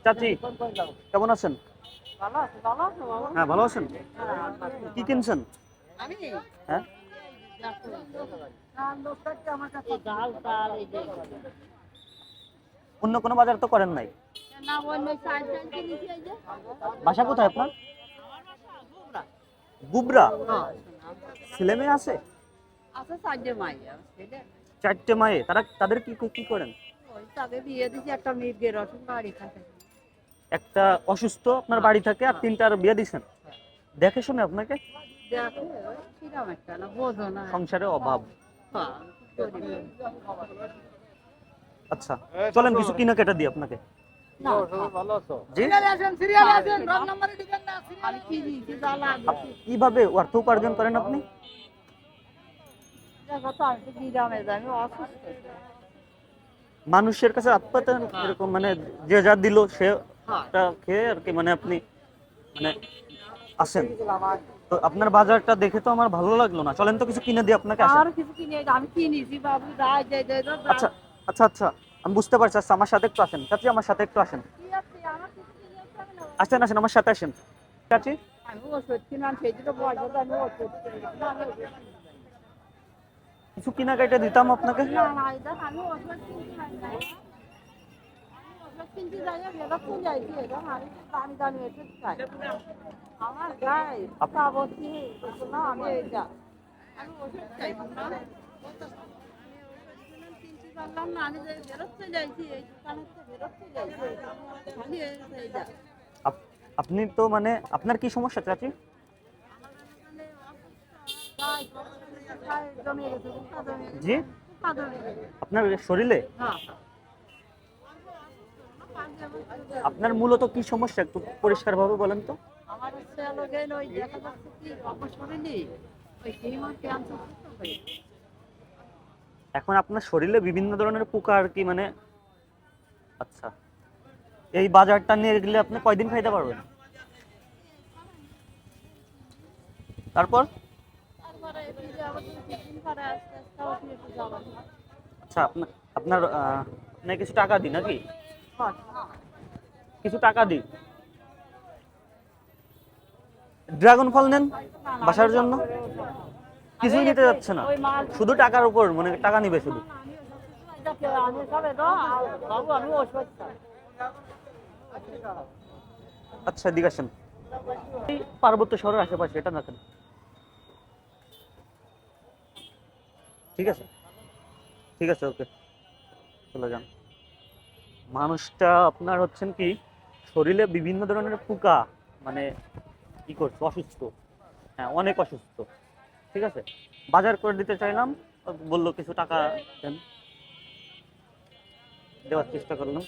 চাচি কেমন আছেন? ভালো আছে, ভালো আছে বাবা। হ্যাঁ ভালো আছেন। কি কিনছেন? আমি হ্যাঁ আমার কাছে ডাল ডাল এই যে অন্য কোনো বাজার তো করেন নাই? না অন্য সাইড সাইড কিনেছি এই যে বাসা কোথায় আপনার? বুবরা। গুবরা। হ্যাঁ ছেলে মেয়ে আছে? আছে সাইডে মাইয়া ছেলে। 4টে মায়ে, তাদের কি কি করেন? ওই তাদের বিয়ে দিছি, একটা মেয়ের রসুন বাড়ি থাকে। একটা অসুস্থ আপনার বাড়ি থাকে আর 3টার বিয়ে দিছেন। দেখে শুনে আপনাকে? দেখো ওই কিরম একটা না বোঝো না। সংসারে অভাব। হ্যাঁ, আচ্ছা চলেন কিছু কেনাকাটা দিই আপনাকে। না জি সিরিয়ালে আছেন রং নাম্বারে দিবেন না আমি কি দিছি জ্বালা কিভাবে অর্থ উপার্জন করেন আপনি? দেখো তো আমি তো গ্রামে যাই, আমি অসুস্থ। মানুষের কাছে আত্মপাতেন এরকম মানে যে যা দিল সে হ্যাঁ টা খেয়ে আর কি, মানে আপনি মানে আছেন তো আপনার বাজারটা দেখে তো আমার ভালো লাগলো না, চলেন তো কিছু কিনে দিই আপনাকে। আসেন। আর কিছু কিনে আমি কিনেছি বাবু যাই যাই যাই যাই আচ্ছা আচ্ছা আচ্ছা আমি বুঝতে পারছি। আচ্ছা আমার সাথে একটু আসেন চাচি, আমার সাথে একটু আসেন। কি আছে আমার কিছু কিনে দিতে হবে না? আসেন আসেন আমার সাথে আসেন চাচি। আমি ওষুধ কিনলাম সেই দুটো পয়সা তো আমি ওষুধ কিনলাম কিছু কেনাকাটা দিতাম আপনাকে। না না এটা আমি ওষুধ কিনতে পারি না। ওষুধ কিনতে যাই এটা তো যাইছি এটা আমি দামি দামি ওষুধ খাই আমার গায়ে পাবতি না আমি এইটা আমি ওষুধ খাই না কিনতে পারলাম না আমি যে বেরোতে যাইছি এই দোকানে তো বেরোতে যাইছি খালি এইটা আপনি তো মানে আপনার কি সমস্যা চাচি? জি আপনার শরীরে আপনার মূলত কি সমস্যা একটু পরিষ্কার ভাবে বলেন তো। আমার হচ্ছে ওই দেখা যাচ্ছে কি আমার শরীরে ওই হিউম্যান ক্যান্সার এখন আপনার শরীরে বিভিন্ন ধরনের পোকা আর কি মানে। আচ্ছা এই বাজারটা নিয়ে গেলে আপনি কয়দিন খাইতে পারবেন? তারপর তারপরে এই যে আবার 2-3 দিন পরে আস্তে আস্তে উঠে একটু যাওয়া আচ্ছা আপনার আপনার আপনাকে কিছু টাকা দিই নাকি? কিছু টাকা দিই। ড্রাগন ফল নেন বাসার জন্য। কিছুই নিতে যাচ্ছে না, শুধু টাকার উপর মানে টাকা নিবে শুধু। আমি সবে তো বাবু আমি ওষুধ খাই আচ্ছা এদিকে আসেন। এই পার্বত্য শহরের আশেপাশে এটা দেখেন। ঠিক আছে ঠিক আছে ওকে চলে যান। মানুষটা আপনার হচ্ছেন কি শরীরে বিভিন্ন ধরনের পোকা মানে কি করছে, অসুস্থ। হ্যাঁ অনেক অসুস্থ। ঠিক আছে বাজার করে দিতে চাইলাম, বললো কিছু টাকা দেন, দেওয়ার চেষ্টা করলাম।